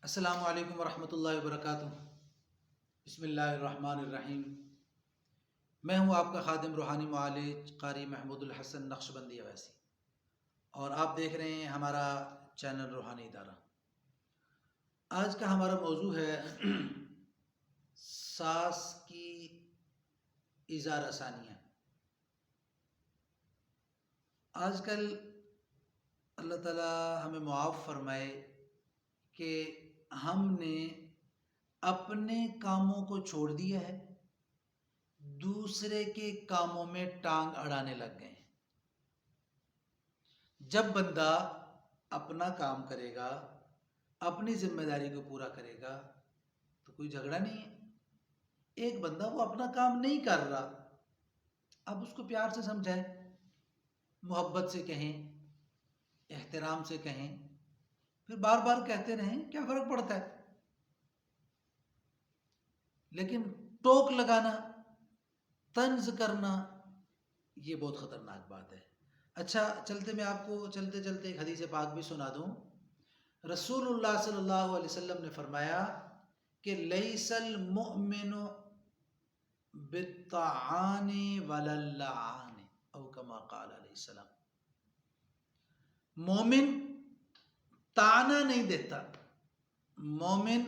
السلام علیکم ورحمۃ اللہ وبرکاتہ۔ بسم اللہ الرحمن الرحیم۔ میں ہوں آپ کا خادم روحانی معالج قاری محمود الحسن نقشبندی اویسی، اور آپ دیکھ رہے ہیں ہمارا چینل روحانی ادارہ۔ آج کا ہمارا موضوع ہے ساس کی اظہار ثانیہ۔ آج کل اللہ تعالی ہمیں معاف فرمائے کہ ہم نے اپنے کاموں کو چھوڑ دیا ہے، دوسرے کے کاموں میں ٹانگ اڑانے لگ گئے ہیں۔ جب بندہ اپنا کام کرے گا، اپنی ذمہ داری کو پورا کرے گا تو کوئی جھگڑا نہیں ہے۔ ایک بندہ وہ اپنا کام نہیں کر رہا، اب اس کو پیار سے سمجھائیں، محبت سے کہیں، احترام سے کہیں، پھر بار بار کہتے رہیں، کیا فرق پڑتا ہے؟ لیکن ٹوک لگانا، طنز کرنا، یہ بہت خطرناک بات ہے۔ اچھا، میں آپ کو چلتے چلتے ایک حدیث پاک بھی سنا دوں۔ رسول اللہ صلی اللہ علیہ وسلم نے فرمایا کہ لیس المؤمن بالطعان ولا اللعان، او کما قال علیہ السلام۔ مومن طعنہ نہیں دیتا، مومن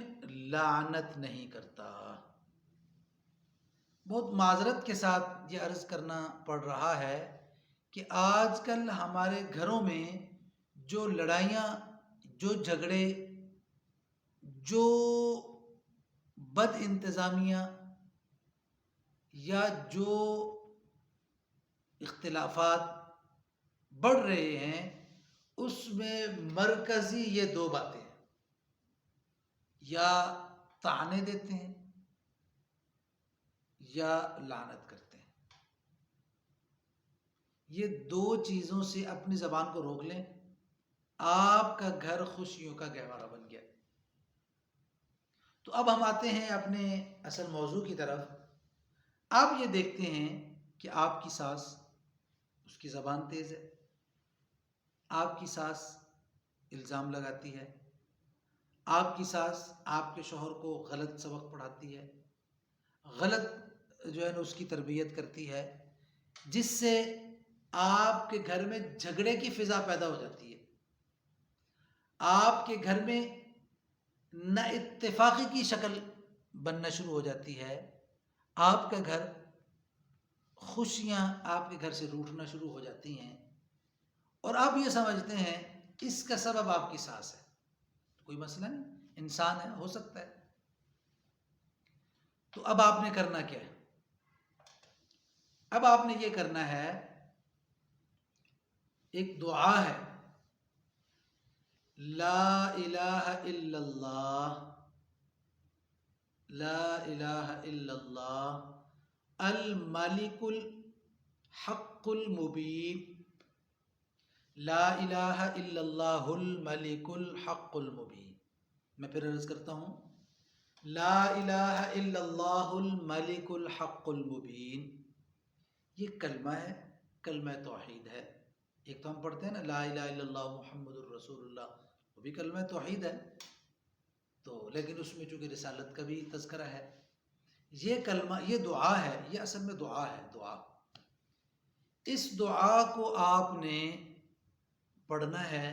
لعنت نہیں کرتا۔ بہت معذرت کے ساتھ یہ عرض کرنا پڑ رہا ہے کہ آج کل ہمارے گھروں میں جو لڑائیاں، جو جھگڑے، جو بد انتظامیہ یا جو اختلافات بڑھ رہے ہیں، اس میں مرکزی یہ دو باتیں ہیں: یا طعنے دیتے ہیں یا لعنت کرتے ہیں۔ یہ دو چیزوں سے اپنی زبان کو روک لیں، آپ کا گھر خوشیوں کا گہوارہ بن گیا۔ تو اب ہم آتے ہیں اپنے اصل موضوع کی طرف۔ آپ یہ دیکھتے ہیں کہ آپ کی ساس، اس کی زبان تیز ہے، آپ کی ساس الزام لگاتی ہے، آپ کی ساس آپ کے شوہر کو غلط سبق پڑھاتی ہے، غلط اس کی تربیت کرتی ہے، جس سے آپ کے گھر میں جھگڑے کی فضا پیدا ہو جاتی ہے۔ آپ کے گھر میں نہ اتفاقی کی شکل بننا شروع ہو جاتی ہے، آپ کا گھر، خوشیاں آپ کے گھر سے روٹھنا شروع ہو جاتی ہیں، اور آپ یہ سمجھتے ہیں اس کا سبب آپ کی ساس ہے۔ کوئی مسئلہ نہیں، انسان ہے، ہو سکتا ہے۔ تو اب آپ نے کرنا کیا ہے؟ اب آپ نے یہ کرنا ہے، ایک دعا ہے: لا الہ الا اللہ، لا الہ الا اللہ الملک الحق المبین، لا الہ الا اللہ الملک الحق المبین۔ میں پھر عرض کرتا ہوں: لا الہ الا اللہ الملک الحق المبین۔ یہ کلمہ ہے، کلمہ توحید ہے۔ ایک تو ہم پڑھتے ہیں نا لا الہ الا اللہ محمد الرسول اللہ، وہ بھی کلمہ توحید ہے، تو لیکن اس میں چونکہ رسالت کا بھی تذکرہ ہے۔ یہ کلمہ، یہ دعا ہے، یہ اصل میں دعا ہے، دعا۔ اس دعا کو آپ نے پڑھنا ہے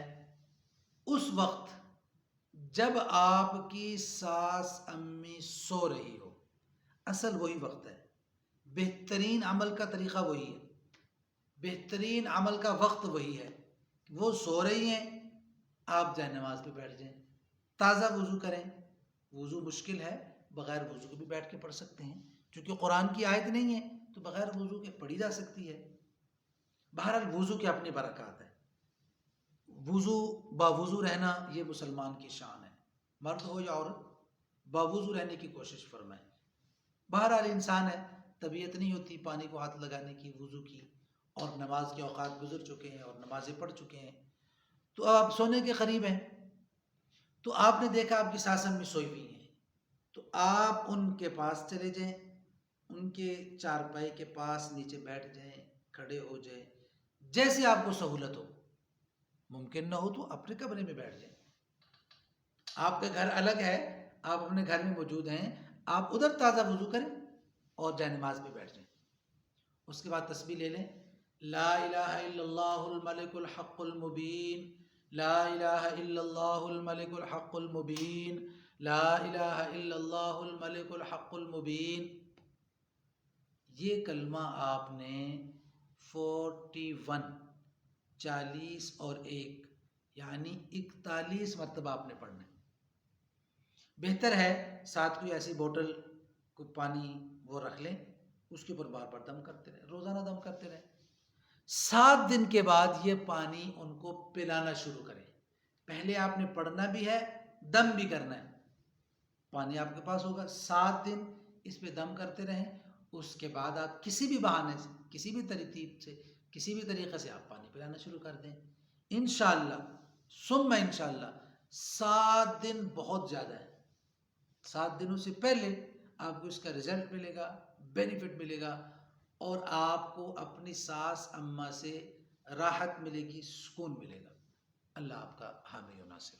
اس وقت جب آپ کی ساس امی سو رہی ہو۔ اصل وہی وقت ہے، بہترین عمل کا طریقہ وہی ہے، بہترین عمل کا وقت وہی ہے۔ وہ سو رہی ہیں، آپ جائے نماز پہ بیٹھ جائیں، تازہ وضو کریں۔ وضو مشکل ہے، بغیر وضو کے بھی بیٹھ کے پڑھ سکتے ہیں، چونکہ قرآن کی آیت نہیں ہے تو بغیر وضو کے پڑھی جا سکتی ہے۔ بہرحال وضو کی اپنی برکات ہے، وضو باوضو رہنا یہ مسلمان کی شان ہے، مرد ہو یا عورت باوضو رہنے کی کوشش فرمائیں۔ بہرحال انسان ہے، طبیعت نہیں ہوتی پانی کو ہاتھ لگانے کی، وضو کی، اور نماز کے اوقات گزر چکے ہیں اور نمازیں پڑھ چکے ہیں، تو اب آپ سونے کے قریب ہیں، تو آپ نے دیکھا آپ کی ساس امی سوئی ہوئی ہیں، تو آپ ان کے پاس چلے جائیں، ان کے چارپائی کے پاس نیچے بیٹھ جائیں، کھڑے ہو جائیں، جیسے آپ کو سہولت ہو۔ ممکن نہ ہو تو اپنے کمرے میں بیٹھ جائیں، آپ کا گھر الگ ہے، آپ اپنے گھر میں موجود ہیں، آپ ادھر تازہ وضو کریں اور جائے نماز میں بیٹھ جائیں. اس کے بعد تسبیح لے لیں، لا الہ الا اللہ الملک الحق المبین، لا الہ الا اللہ الملک الحق المبین، لا الہ الا اللہ الملک الحق المبین. یہ کلمہ آپ نے 41 40 اور 1 یعنی 41 مرتبہ آپ نے پڑھنا ہے. بہتر ہے ساتھ کوئی ایسی بوٹل کوئی پانی وہ رکھ لیں، اس کے اوپر بار بار دم کرتے رہیں، روزانہ دم کرتے رہیں. 7 دن کے بعد یہ پانی ان کو پلانا شروع کریں. پہلے آپ نے پڑھنا بھی ہے، دم بھی کرنا ہے. پانی آپ کے پاس ہوگا، 7 دن اس پہ دم کرتے رہیں. اس کے بعد آپ کسی بھی بہانے سے، کسی بھی ترتیب سے، کسی بھی طریقے سے آپ پانی پلانا شروع کر دیں. انشاءاللہ ثم انشاءاللہ 7 دن بہت زیادہ ہے. 7 دنوں سے پہلے آپ کو اس کا رزلٹ ملے گا، بینیفٹ ملے گا، اور آپ کو اپنی ساس اماں سے راحت ملے گی، سکون ملے گا. اللہ آپ کا حامی و ناصر.